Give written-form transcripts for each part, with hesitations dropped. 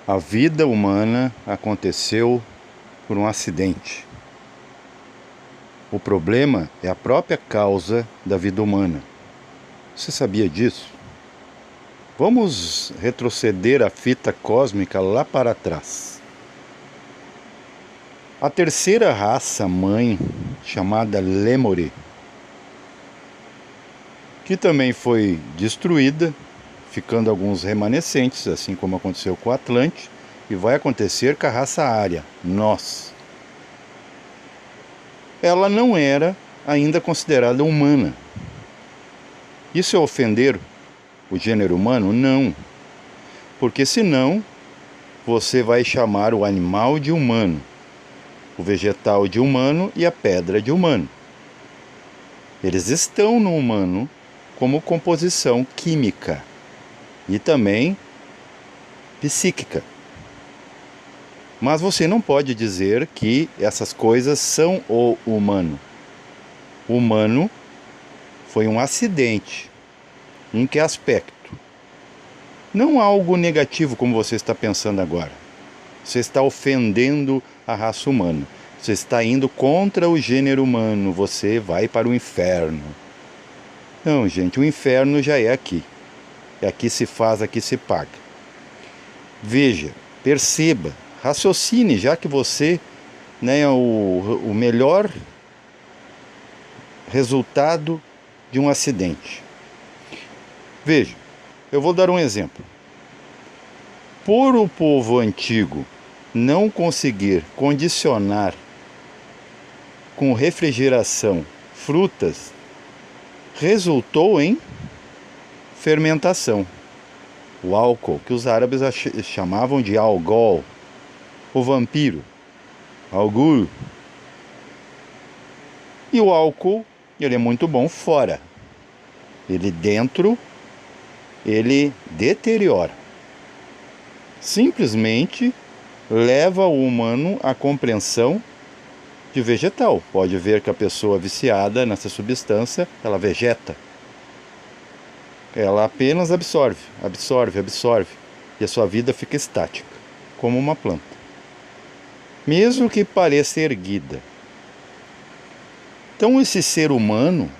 A vida humana aconteceu por um acidente. O problema é a própria causa da vida humana. Você sabia disso? Vamos retroceder a fita cósmica lá para trás. A terceira raça mãe, chamada Lemuri, que também foi destruída, ficando alguns remanescentes, assim como aconteceu com o Atlante, e vai acontecer com a raça Ária, nós. Ela não era ainda considerada humana. Isso é ofender o gênero humano? Não. Porque senão você vai chamar o animal de humano, o vegetal de humano e a pedra de humano. Eles estão no humano como composição química e também psíquica. Mas você não pode dizer que essas coisas são o humano. O humano foi um acidente. Em que aspecto? Não algo negativo como você está pensando agora. Você está ofendendo a raça humana. Você está indo contra o gênero humano. Você vai para o inferno. Não, gente, o inferno já é aqui. E aqui se faz, aqui se paga. Veja, perceba, raciocine, já que você é o melhor resultado de um acidente. Veja, eu vou dar um exemplo. Por o povo antigo não conseguir condicionar com refrigeração frutas, resultou em fermentação. O álcool, que os árabes chamavam de algol, o vampiro, algul. E o álcool, ele é muito bom fora. Ele dentro, ele deteriora. Simplesmente leva o humano à compreensão de vegetal. Pode ver que a pessoa viciada nessa substância, ela vegeta. Ela apenas absorve. E a sua vida fica estática, como uma planta. Mesmo que pareça erguida. Então esse ser humano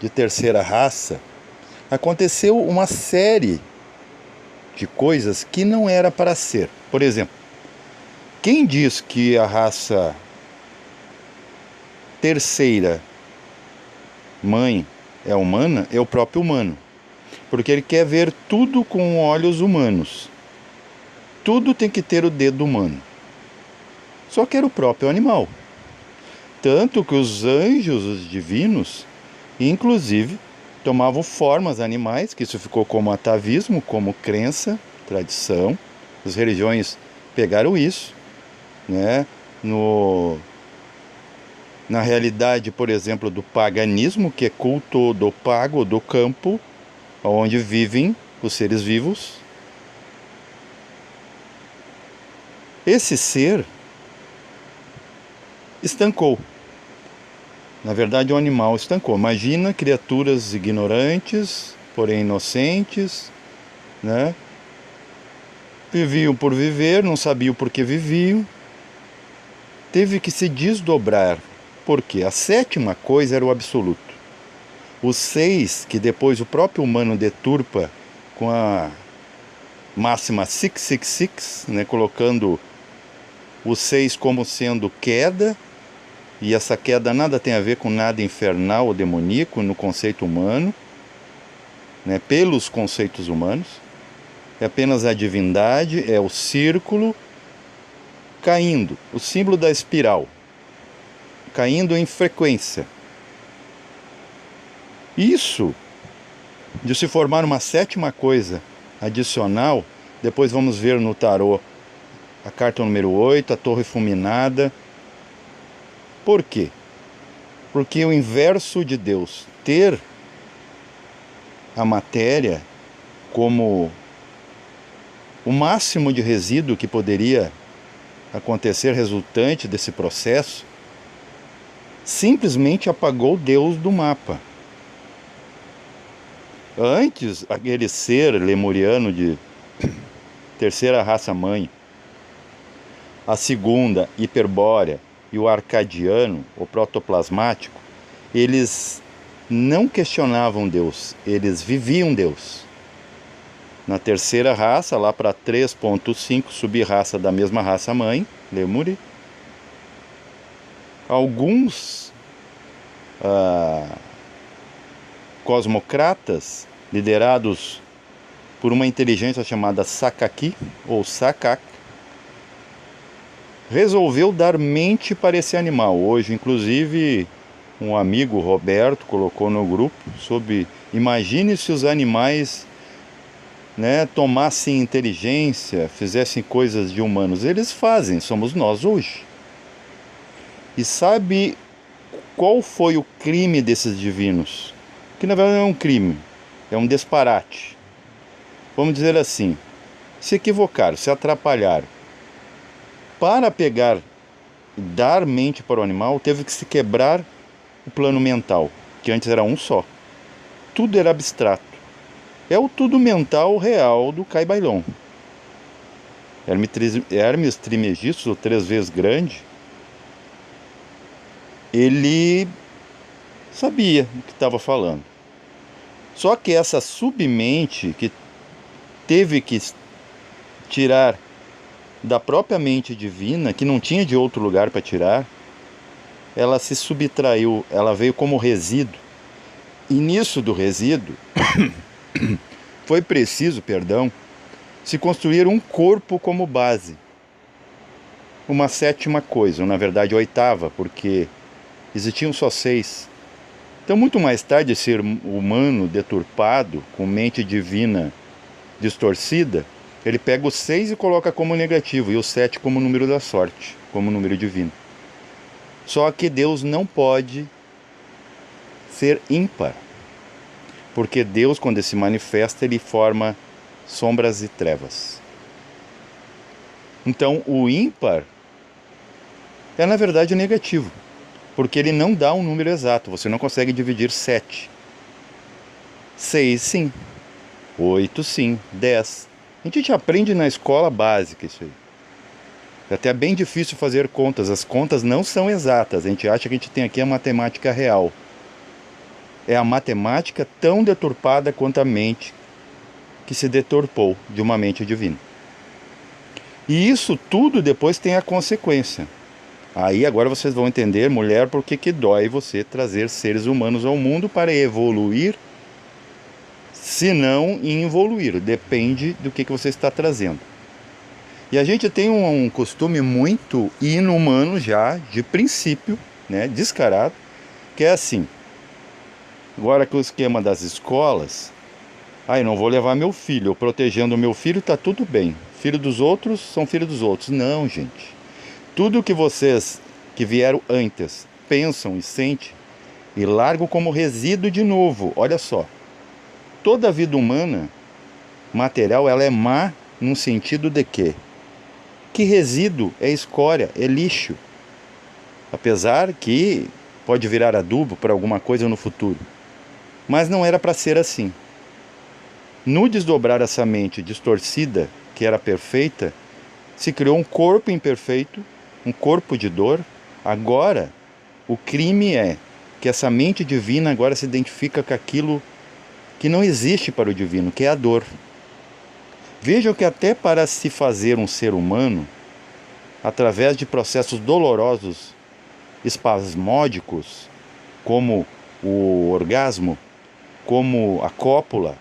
de terceira raça, aconteceu uma série de coisas que não era para ser. Por exemplo, quem diz que a raça terceira mãe é humana é o próprio humano. Porque ele quer ver tudo com olhos humanos. Tudo tem que ter o dedo humano. Só que era o próprio animal. Tanto que os anjos, os divinos, inclusive, tomavam formas animais, que isso ficou como atavismo, como crença, tradição. As religiões pegaram isso, né? Na realidade, por exemplo, do paganismo, que é culto do pago, do campo, onde vivem os seres vivos. Esse ser estancou. Na verdade, o animal estancou. Imagina criaturas ignorantes, porém inocentes, né? Viviam por viver, não sabiam por que viviam. Teve que se desdobrar, porque a sétima coisa era o absoluto. Os seis, que depois o próprio humano deturpa com a máxima 666, né? Colocando os seis como sendo queda. E essa queda nada tem a ver com nada infernal ou demoníaco no conceito humano, né, pelos conceitos humanos. É apenas a divindade, é o círculo caindo, o símbolo da espiral, caindo em frequência. Isso, de se formar uma sétima coisa adicional, depois vamos ver no tarô a carta número 8, a torre fulminada. Por quê? Porque o inverso de Deus, ter a matéria como o máximo de resíduo que poderia acontecer resultante desse processo, simplesmente apagou Deus do mapa. Antes, aquele ser lemuriano de terceira raça-mãe, a segunda, hiperbórea, e o arcadiano, o protoplasmático, eles não questionavam Deus, eles viviam Deus. Na terceira raça, lá para 3.5, sub-raça da mesma raça-mãe, Lemuri, alguns cosmocratas, liderados por uma inteligência chamada Sakaki, ou Sakak, resolveu dar mente para esse animal. Hoje, inclusive, um amigo, Roberto, colocou no grupo sobre: imagine se os animais, né, tomassem inteligência, fizessem coisas de humanos. Eles fazem, somos nós hoje. E sabe qual foi o crime desses divinos? Que na verdade não é um crime, é um disparate. Vamos dizer assim: se equivocaram, se atrapalharam. Para pegar e dar mente para o animal, teve que se quebrar o plano mental, que antes era um só. Tudo era abstrato. É o tudo mental real do Caibailon. Hermes Trismegisto, o 3 vezes grande, ele sabia o que estava falando. Só que essa submente que teve que tirar da própria mente divina, que não tinha de outro lugar para tirar, ela se subtraiu, ela veio como resíduo. E nisso do resíduo, foi preciso, se construir um corpo como base. Uma sétima coisa, ou na verdade oitava, porque existiam só 6. Então, muito mais tarde, esse ser humano deturpado, com mente divina distorcida, ele pega o 6 e coloca como negativo, e o 7 como número da sorte, como número divino. Só que Deus não pode ser ímpar, porque Deus, quando ele se manifesta, ele forma sombras e trevas. Então, o ímpar é, na verdade, negativo, porque ele não dá um número exato, você não consegue dividir 7. 6, sim. 8, sim. 10. A gente aprende na escola básica isso aí. É até bem difícil fazer contas. As contas não são exatas. A gente acha que a gente tem aqui a matemática real. É a matemática tão deturpada quanto a mente que se deturpou de uma mente divina. E isso tudo depois tem a consequência. Aí agora vocês vão entender, mulher, por que dói você trazer seres humanos ao mundo para evoluir, se não involuir. Depende do que você está trazendo. E a gente tem um costume muito inumano já, de princípio, né, descarado, que é assim: agora que o esquema das escolas, eu não vou levar meu filho, eu protegendo o meu filho está tudo bem, filho dos outros são filho dos outros. Não, gente. Tudo que vocês que vieram antes pensam e sentem e largam como resíduo de novo. Olha só, toda a vida humana material, ela é má no sentido de que resíduo é escória, é lixo. Apesar que pode virar adubo para alguma coisa no futuro. Mas não era para ser assim. No desdobrar essa mente distorcida, que era perfeita, se criou um corpo imperfeito, um corpo de dor. Agora, o crime é que essa mente divina agora se identifica com aquilo que não existe para o divino, que é a dor. Vejam que até para se fazer um ser humano, através de processos dolorosos, espasmódicos, como o orgasmo, como a cópula,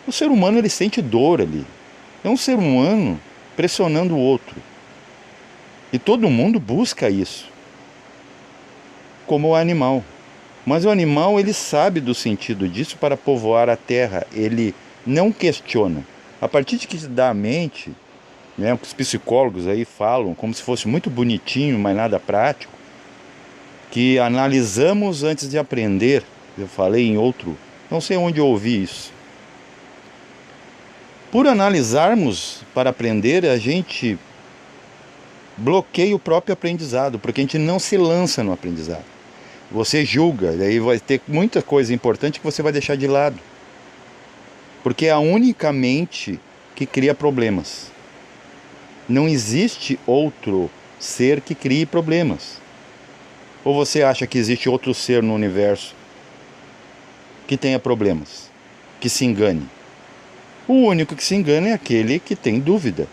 o ser humano ele sente dor ali. É um ser humano pressionando o outro. E todo mundo busca isso, como o animal. Mas o animal ele sabe do sentido disso para povoar a terra. Ele não questiona. A partir de que dá a mente, né, os psicólogos aí falam como se fosse muito bonitinho, mas nada prático, que analisamos antes de aprender. Eu falei em outro, não sei onde eu ouvi isso. Por analisarmos para aprender, a gente bloqueia o próprio aprendizado, porque a gente não se lança no aprendizado. Você julga, e aí vai ter muita coisa importante que você vai deixar de lado. Porque a única mente que cria problemas. Não existe outro ser que crie problemas. Ou você acha que existe outro ser no universo que tenha problemas, que se engane? O único que se engana é aquele que tem dúvida.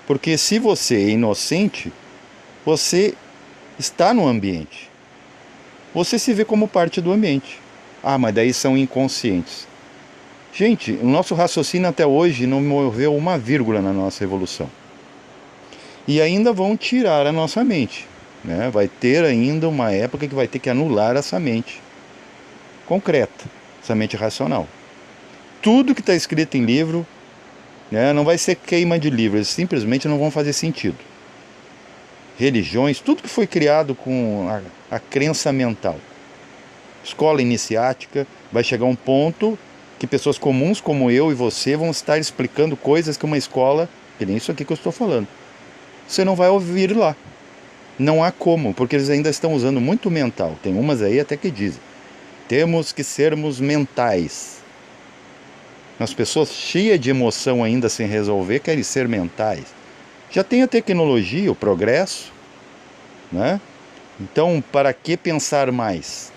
Porque se você é inocente, você está no ambiente. Você se vê como parte do ambiente. Ah, mas daí são inconscientes. Gente, o nosso raciocínio até hoje não moveu uma vírgula na nossa evolução. E ainda vão tirar a nossa mente, né? Vai ter ainda uma época que vai ter que anular essa mente concreta, essa mente racional. Tudo que está escrito em livro, né, não vai ser queima de livros, eles simplesmente não vão fazer sentido. Religiões, tudo que foi criado com a crença mental. Escola iniciática, vai chegar um ponto que pessoas comuns como eu e você vão estar explicando coisas que uma escola, que nem isso aqui que eu estou falando, você não vai ouvir lá. Não há como, porque eles ainda estão usando muito mental. Tem umas aí até que dizem: temos que sermos mentais. As pessoas cheias de emoção ainda sem resolver querem ser mentais. Já tem a tecnologia, o progresso, né? Então, para que pensar mais?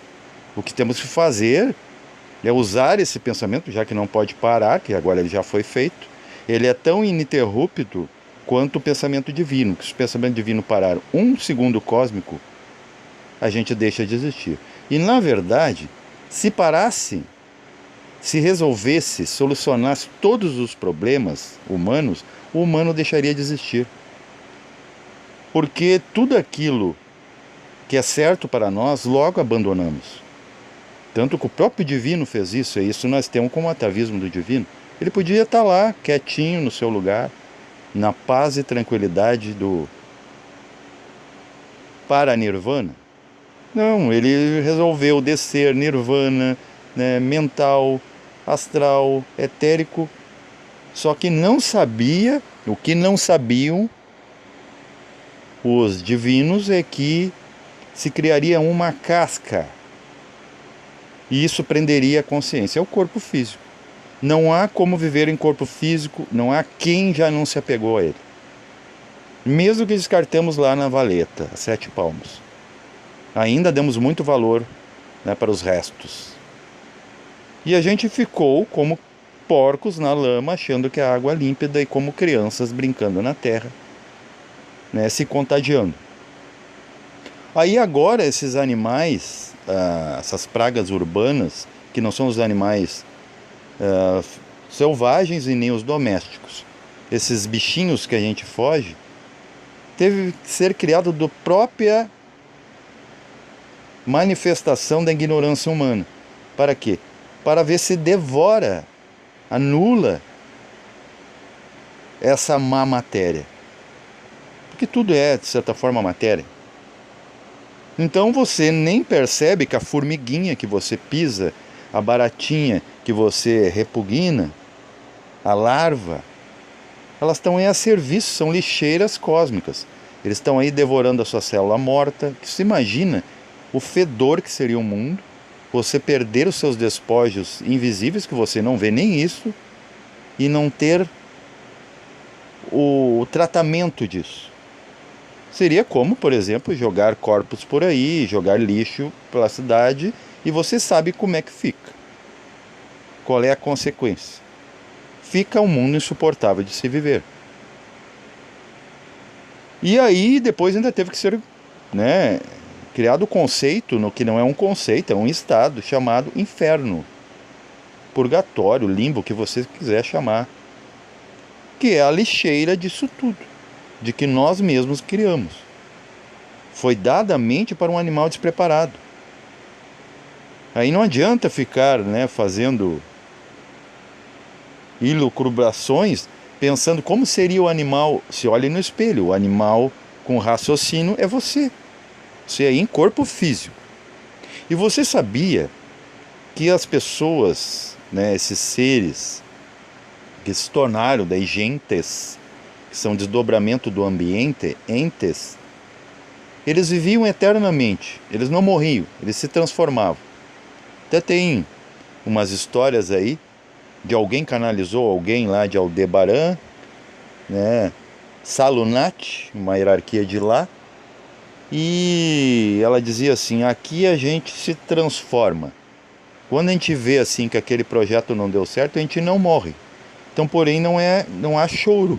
O que temos que fazer é usar esse pensamento, já que não pode parar, que agora ele já foi feito. Ele é tão ininterrupto quanto o pensamento divino. Que se o pensamento divino parar um segundo cósmico, a gente deixa de existir. E, na verdade, se parasse, se resolvesse, solucionasse todos os problemas humanos, o humano deixaria de existir. Porque tudo aquilo que é certo para nós, logo abandonamos. Tanto que o próprio divino fez isso, e isso nós temos como atavismo do divino. Ele podia estar lá, quietinho no seu lugar, na paz e tranquilidade do Paranirvana. Não, ele resolveu descer nirvana, né, mental, astral, etérico, só que não sabia, o que não sabiam os divinos é que se criaria uma casca, e isso prenderia a consciência, é o corpo físico. Não há como viver em corpo físico, não há quem já não se apegou a ele. Mesmo que descartemos lá na valeta, a 7 palmos, ainda demos muito valor, né, para os restos. E a gente ficou como porcos na lama, achando que a água é límpida, e como crianças brincando na terra, né, se contagiando. Aí agora esses animais, essas pragas urbanas, que não são os animais selvagens e nem os domésticos, esses bichinhos que a gente foge, teve que ser criado da própria manifestação da ignorância humana. Para quê? Para ver se devora, anula essa má matéria. Porque tudo é, de certa forma, matéria. Então você nem percebe que a formiguinha que você pisa, a baratinha que você repugna, a larva, elas estão aí a serviço, são lixeiras cósmicas. Eles estão aí devorando a sua célula morta. Você imagina o fedor que seria o mundo, você perder os seus despojos invisíveis, que você não vê nem isso, e não ter o tratamento disso. Seria como, por exemplo, jogar corpos por aí, jogar lixo pela cidade, e você sabe como é que fica. Qual é a consequência? Fica um mundo insuportável de se viver. E aí depois ainda teve que ser, né, criado o conceito, no que não é um conceito, é um estado chamado inferno, purgatório, limbo, o que você quiser chamar, que é a lixeira disso tudo, de que nós mesmos criamos. Foi dada a mente para um animal despreparado. Aí não adianta ficar, né, fazendo ilucubrações, pensando como seria o animal. Se olhe no espelho, o animal com raciocínio é você. Você é em corpo físico. E você sabia que as pessoas, né, esses seres que se tornaram daí gentes, que são desdobramento do ambiente, entes, eles viviam eternamente, eles não morriam, eles se transformavam. Até tem umas histórias aí de alguém canalizou alguém lá de Aldebaran, né? Salunat, uma hierarquia de lá, e ela dizia assim: aqui a gente se transforma. Quando a gente vê assim que aquele projeto não deu certo, a gente não morre. Então, porém, não há choro.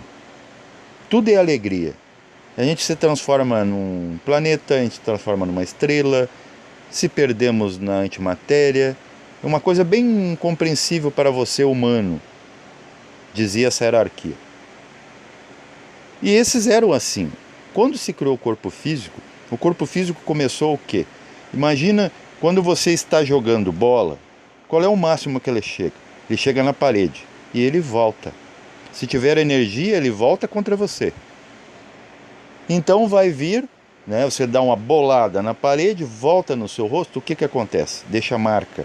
Tudo é alegria. A gente se transforma num planeta, a gente se transforma numa estrela, se perdemos na antimatéria. É uma coisa bem incompreensível para você, humano, dizia essa hierarquia. E esses eram assim. Quando se criou o corpo físico começou o quê? Imagina quando você está jogando bola, qual é o máximo que ele chega? Ele chega na parede e ele volta. Se tiver energia, ele volta contra você. Então vai vir, né, você dá uma bolada na parede, volta no seu rosto, o que acontece? Deixa marca.